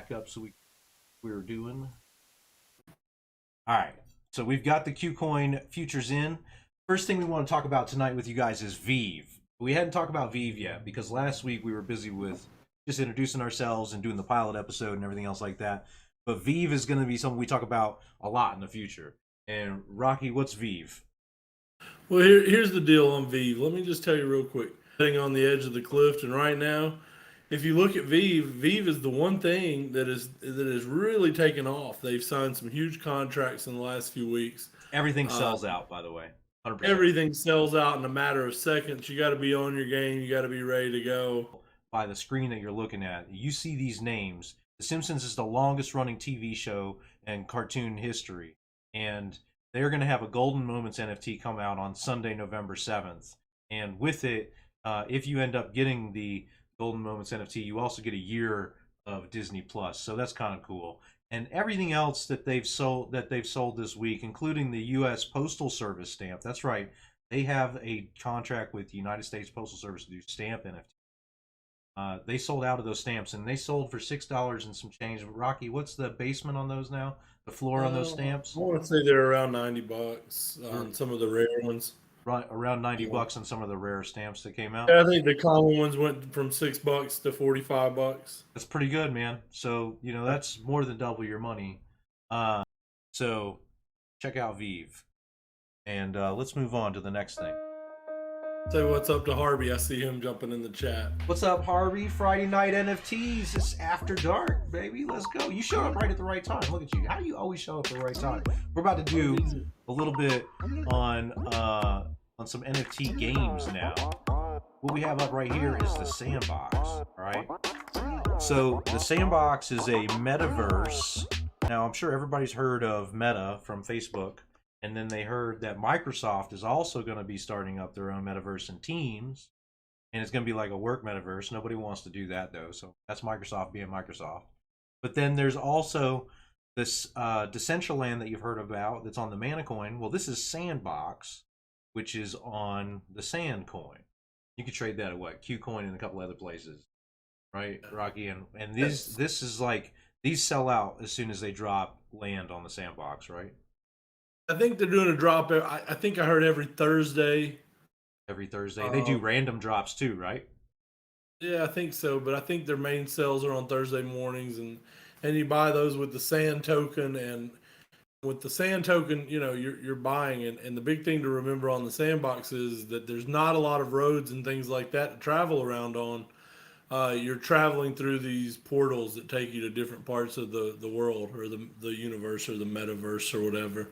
back up so we're doing. All right, so we've got the Qcoin futures in. First thing we want to talk about tonight with you guys is VEVE. We hadn't talked about VEVE yet because last week we were busy with just introducing ourselves and doing the pilot episode and everything else like that. But VEVE is going to be something we talk about a lot in the future. And Rocky, what's VEVE? Well, here's the deal on VEVE. Let me just tell you real quick. Sitting on the edge of the cliff, and right now, if you look at VEVE, VEVE is the one thing that is really taken off. They've signed some huge contracts in the last few weeks. Everything sells out, by the way. 100%. Everything sells out in a matter of seconds. You got to be on your game. You got to be ready to go. By the screen that you're looking at, you see these names. The Simpsons is the longest running TV show in cartoon history. And they're going to have a Golden Moments NFT come out on Sunday, November 7th. And with it, if you end up getting the Golden Moments NFT, you also get a year of Disney Plus. So that's kind of cool. And everything else that they've sold this week, including the U.S. Postal Service stamp. That's right. They have a contract with the United States Postal Service to do stamp NFT. They sold out of those stamps, and they sold for $6 and some change. Rocky, what's the basement on those now? The floor on those stamps? I want to say they're around $90 on some of the rare ones. Right, around $90 on some of the rare stamps that came out. Yeah, I think the common ones went from $6 to $45. That's pretty good, man. So that's more than double your money. So check out VEVE, and let's move on to the next thing. Say what's up to Harvey. I see him jumping in the chat. What's up, Harvey? Friday night NFTs. It's after dark, baby. Let's go. You showed up right at the right time. Look at you. How do you always show up at the right time? We're about to do a little bit on some NFT games now. What we have up right here is the Sandbox. All right. So the Sandbox is a metaverse. Now I'm sure everybody's heard of Meta from Facebook. And then they heard that Microsoft is also going to be starting up their own metaverse in Teams. And it's going to be like a work metaverse. Nobody wants to do that, though. So that's Microsoft being Microsoft. But then there's also this Decentraland that you've heard about that's on the Mana coin. Well, this is Sandbox, which is on the Sand coin. You could trade that at what? Qcoin and a couple other places. Right, Rocky? And this is like, these sell out as soon as they drop land on the Sandbox, right? I think they're doing a drop. I think I heard every Thursday. Every Thursday. They do random drops too, right? Yeah, I think so. But I think their main sales are on Thursday mornings, and you buy those with the Sand token. And with the Sand token, you're buying. And the big thing to remember on the Sandbox is that there's not a lot of roads and things like that to travel around on. You're traveling through these portals that take you to different parts of the world or the universe or the metaverse or whatever.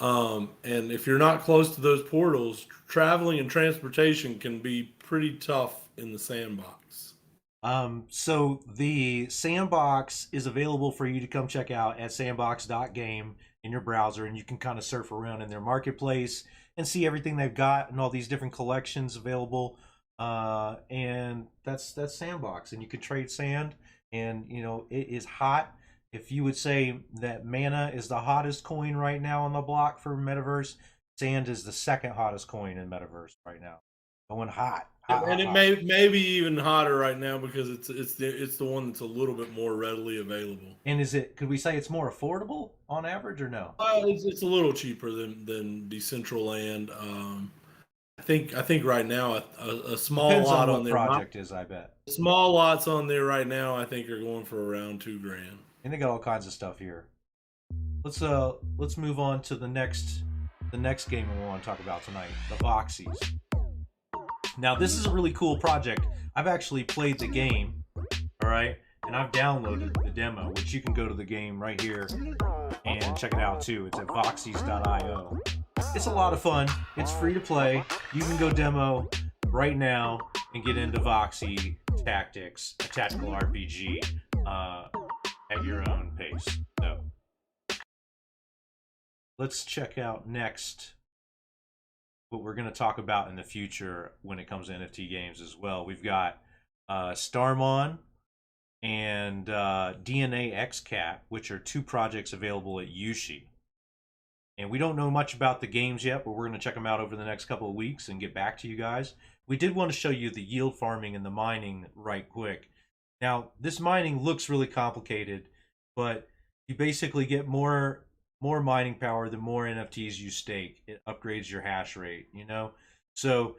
And if you're not close to those portals, traveling and transportation can be pretty tough in the Sandbox. So the Sandbox is available for you to come check out at sandbox.game in your browser, and you can kind of surf around in their marketplace and see everything they've got and all these different collections available. And that's Sandbox, and you could trade sand, and it is hot. If you would say that Mana is the hottest coin right now on the block for Metaverse, Sand is the second hottest coin in Metaverse right now. Going hot. And it may be even hotter right now because it's the one that's a little bit more readily available. And could we say it's more affordable on average or no? It's a little cheaper than Decentraland. I think right now a small Depends lot on on what there. Project is, I bet. Small lots on there right now, I think, are going for around $2,000. And they got all kinds of stuff here. Let's move on to the next game we want to talk about tonight, the Voxies. Now this is a really cool project. I've actually played the game, all right, and I've downloaded the demo, which you can go to the game right here and check it out too. It's at voxies.io. It's a lot of fun. It's free to play. You can go demo right now and get into Voxy Tactics, a tactical RPG. At your own pace. So let's check out next what we're going to talk about in the future when it comes to NFT games as well. We've got Starmon and DNA XCat, which are two projects available at YOOSHI. And we don't know much about the games yet, but we're going to check them out over the next couple of weeks and get back to you guys. We did want to show you the yield farming and the mining right quick. Now, this mining looks really complicated, but you basically get more mining power the more NFTs you stake. It upgrades your hash rate, you know? So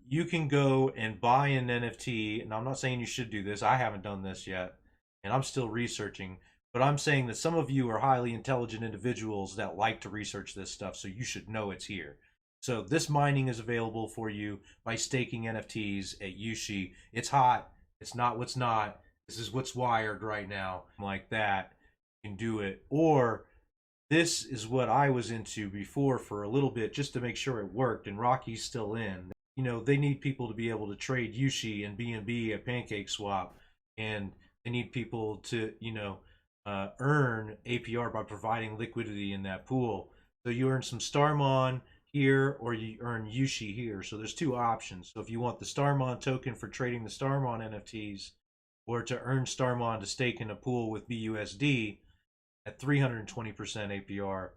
you can go and buy an NFT, and I'm not saying you should do this. I haven't done this yet, and I'm still researching. But I'm saying that some of you are highly intelligent individuals that like to research this stuff, so you should know it's here. So this mining is available for you by staking NFTs at YOOSHI. It's hot. It's not what's not. This is what's wired right now. Like that, you can do it. Or this is what I was into before for a little bit just to make sure it worked, and Rocky's still in. You know, they need people to be able to trade YOOSHI and BNB at PancakeSwap, and they need people to, you know, earn APR by providing liquidity in that pool. So you earn some Starmon here, or you earn YOOSHI here. So there's two options. So if you want the Starmon token for trading the Starmon NFTs, or to earn Starmon to stake in a pool with BUSD at 320% APR,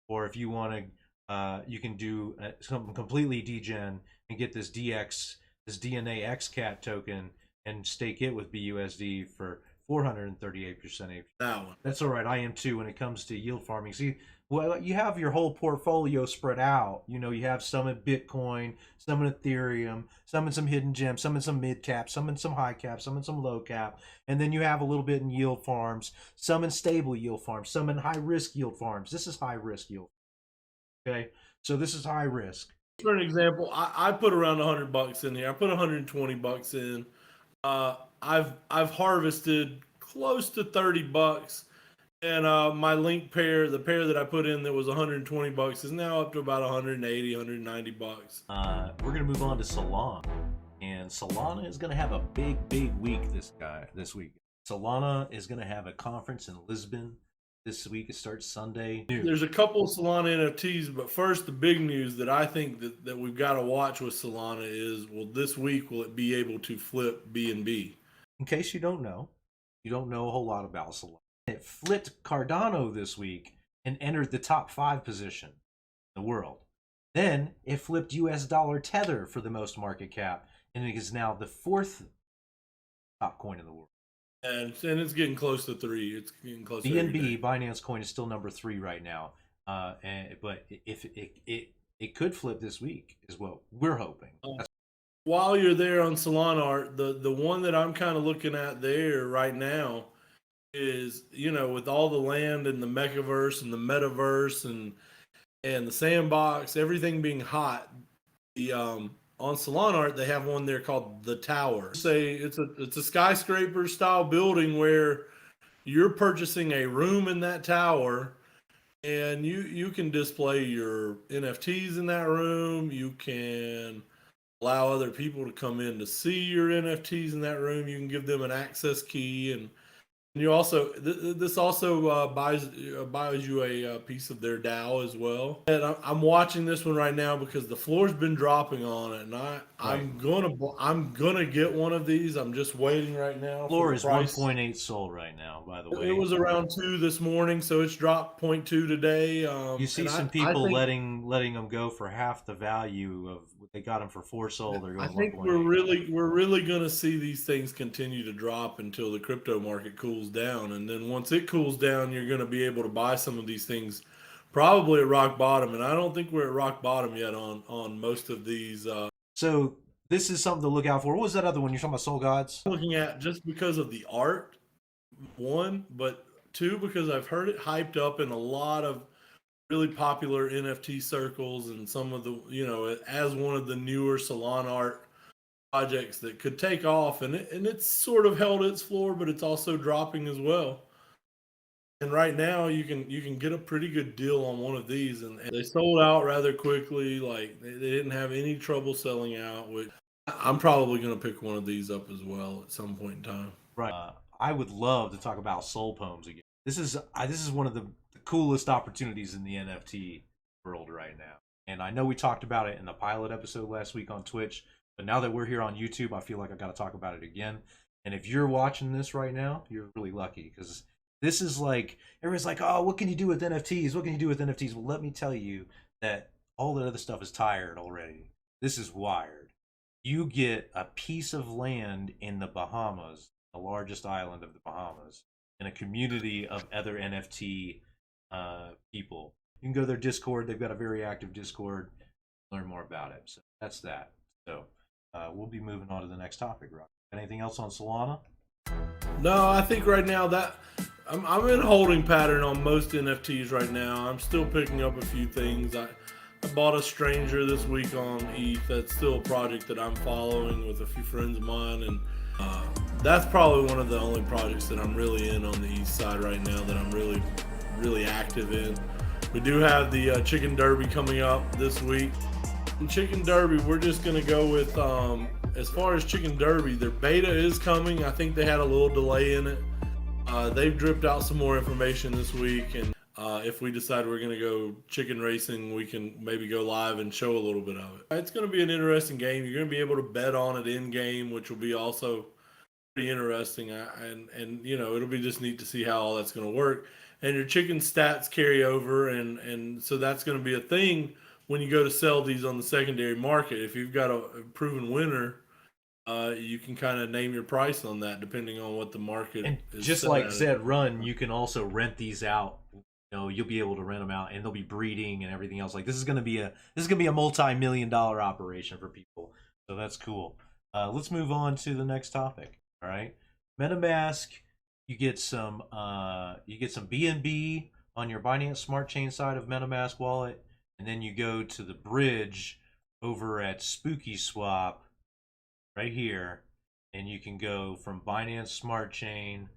or if you want to, you can do something completely degen and get this this DNA XCAT token and stake it with BUSD for 438% APR. That one. That's all right. I am too when it comes to yield farming. See, well, you have your whole portfolio spread out. You know, you have some in Bitcoin, some in Ethereum, some in some hidden gems, some in some mid cap, some in some high cap, some in some low cap, and then you have a little bit in yield farms, some in stable yield farms, some in high risk yield farms. This is high risk yield. Okay, so this is high risk. For an example, I put around $100 in here. I put $120 in. I've harvested close to $30. And my link pair, the pair that I put in that was $120, is now up to about $180, $190. We're gonna move on to Solana, and Solana is gonna have a big week this week. Solana is gonna have a conference in Lisbon this week. It starts Sunday. There's a couple of Solana NFTs, but first, the big news that I think that we've got to watch with Solana is, well, this week will it be able to flip BNB? In case you don't know a whole lot about Solana. It flipped Cardano this week and entered the top 5 position in the world. Then it flipped US dollar Tether for the most market cap, and it is now the 4th top coin in the world. And it's getting close to 3. It's getting close. BNB, Binance Coin, is still number 3 right now. But if it could flip this week is what we're hoping. While you're there on Solana, the one that I'm kind of looking at there right now is, you know, with all the land in the Mechaverse and the Metaverse and the sandbox, everything being hot, the on Solana they have one there called TheTower. Say it's a skyscraper style building where you're purchasing a room in that tower, and you can display your NFTs in that room. You can allow other people to come in to see your NFTs in that room. You can give them an access key, and you also this also buys you a piece of their DAO as well. And I'm watching this one right now because the floor's been dropping on it, and I'm gonna get one of these. I'm just waiting right now. Floor is 1.8 SOL right now, by the way. It was around 2 this morning, so it's dropped 0.2 today. You see some people letting them go for half the value of what they got them for 4 SOL. They're going. I think we're really gonna see these things continue to drop until the crypto market cools down, and then once it cools down, you're going to be able to buy some of these things probably at rock bottom, and I don't think we're at rock bottom yet on most of these. So this is something to look out for. What was that other one you're talking about? SolGods? Looking at just because of the art, one, but two, because I've heard it hyped up in a lot of really popular NFT circles, and some of the, you know, as one of the newer Solana art projects that could take off, and it's sort of held its floor, but it's also dropping as well. And right now you can get a pretty good deal on one of these, and they sold out rather quickly. Like they didn't have any trouble selling out. Which I'm probably going to pick one of these up as well at some point in time. Right. I would love to talk about SolPoems again. This is one of the coolest opportunities in the NFT world right now. And I know we talked about it in the pilot episode last week on Twitch. But now that we're here on YouTube, I feel like I got to talk about it again. And if you're watching this right now, you're really lucky, because this is like, everyone's like, oh, what can you do with NFTs? What can you do with NFTs? Well, let me tell you that all that other stuff is tired already. This is wired. You get a piece of land in the Bahamas, the largest island of the Bahamas, in a community of other NFT people. You can go to their Discord. They've got a very active Discord. Learn more about it. So that's that. So we'll be moving on to the next topic, Rob. Anything else on Solana? No, I think right now that I'm in a holding pattern on most NFTs right now. I'm still picking up a few things. I bought a Stranger this week on ETH. That's still a project that I'm following with a few friends of mine, and that's probably one of the only projects that I'm really in on the ETH side right now that I'm really active in. We do have the ChickenDerby coming up this week. In ChickenDerby, we're just going to go with, as far as ChickenDerby, their beta is coming. I think they had a little delay in it. They've dripped out some more information this week, and if we decide we're going to go chicken racing, we can maybe go live and show a little bit of it. It's going to be an interesting game. You're going to be able to bet on it in game, which will be also pretty interesting. And you know, it'll be just neat to see how all that's going to work. And your chicken stats carry over, and so that's going to be a thing when you go to sell these on the secondary market. If you've got a proven winner, you can kind of name your price on that depending on what the market is. Just like Zed Run, you can also rent these out. You know, you'll be able to rent them out, and they'll be breeding and everything else. Like this is going to be a multi-million-dollar operation for people. So that's cool. Let's move on to the next topic. All right, MetaMask. You get some BNB on your Binance Smart Chain side of MetaMask wallet. And then you go to the bridge over at SpookySwap right here, and you can go from Binance Smart Chain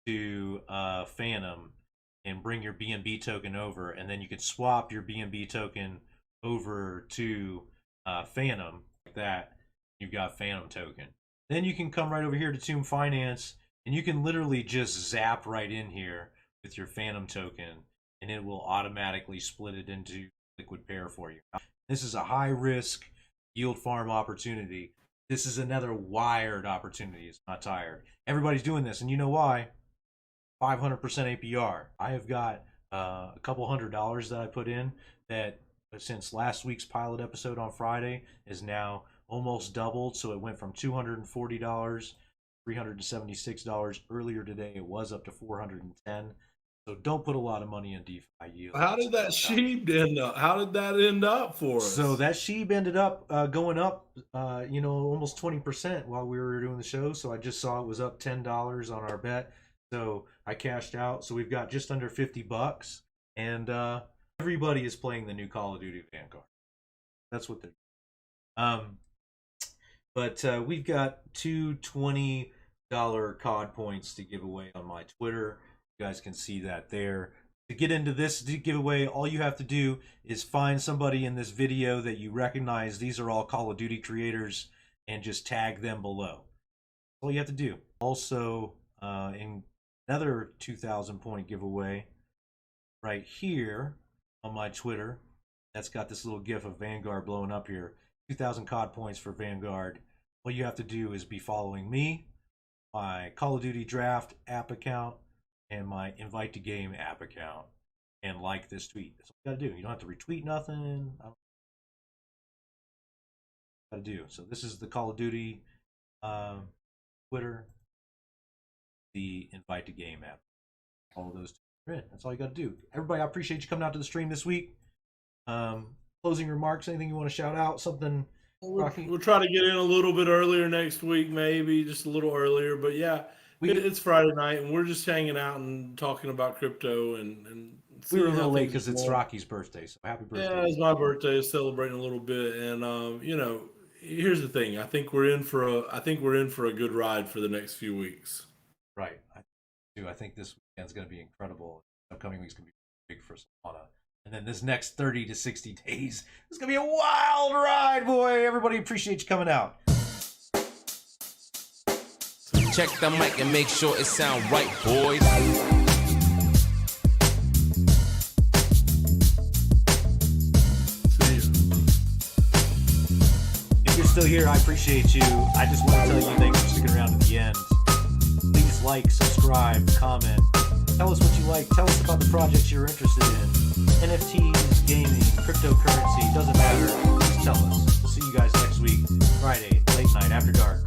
to Phantom and bring your BNB token over, and then you can swap your BNB token over to Phantom like that. You've got Phantom token. Then you can come right over here to TombFinance, and you can literally just zap right in here with your Phantom token, and it will automatically split it into liquid pair for you. This is a high risk yield farm opportunity. This is another wired opportunity. It's not tired. Everybody's doing this, and you know why? 500% APR. I have got a couple $100 that I put in that since last week's pilot episode on Friday is now almost doubled. So it went from $240, $376 earlier today. It was up to $410. So don't put a lot of money in DeFi yield. How did that SHIB end up? How did that end up for us? So that SHIB ended up going up, you know, almost 20% while we were doing the show. So I just saw it was up $10 on our bet. So I cashed out. So we've got just under $50, and everybody is playing the new Call of Duty Vanguard. That's what they're doing. But we've got two $20 COD points to give away on my Twitter. You guys can see that there. To get into this giveaway, all you have to do is find somebody in this video that you recognize. These are all Call of Duty creators, and just tag them below. That's all you have to do. Also, in another 2,000 point giveaway right here on my Twitter, that's got this little gif of Vanguard blowing up here. 2,000 COD points for Vanguard. All you have to do is be following me, my Call of Duty Draft app account, and my Invite to Game app account, and like this tweet. That's what you gotta do. You don't have to retweet nothing. Gotta do. So this is the Call of Duty Twitter, the Invite to Game app. All of those are in. That's all you gotta do. Everybody, I appreciate you coming out to the stream this week. Closing remarks, anything you want to shout out? Something? We'll try to get in a little bit earlier next week, maybe just a little earlier. But yeah, it's Friday night, and we're just hanging out and talking about crypto. And we were a little late because it's Rocky's birthday, so happy birthday. Yeah, it's my birthday. It's celebrating a little bit, and you know, here's the thing. I think we're in for a good ride for the next few weeks. Right. I think this weekend's going to be incredible. Upcoming week's going to be big for Solana. And then this next 30 to 60 days is going to be a wild ride, boy. Everybody, appreciate you coming out. Check the mic and make sure it sound right, boys. If you're still here, I appreciate you. I just want to tell you thanks for sticking around to the end. Please like, subscribe, comment. Tell us what you like. Tell us about the projects you're interested in. NFTs, gaming, cryptocurrency, doesn't matter. Just tell us. We'll see you guys next week, Friday, late night, after dark.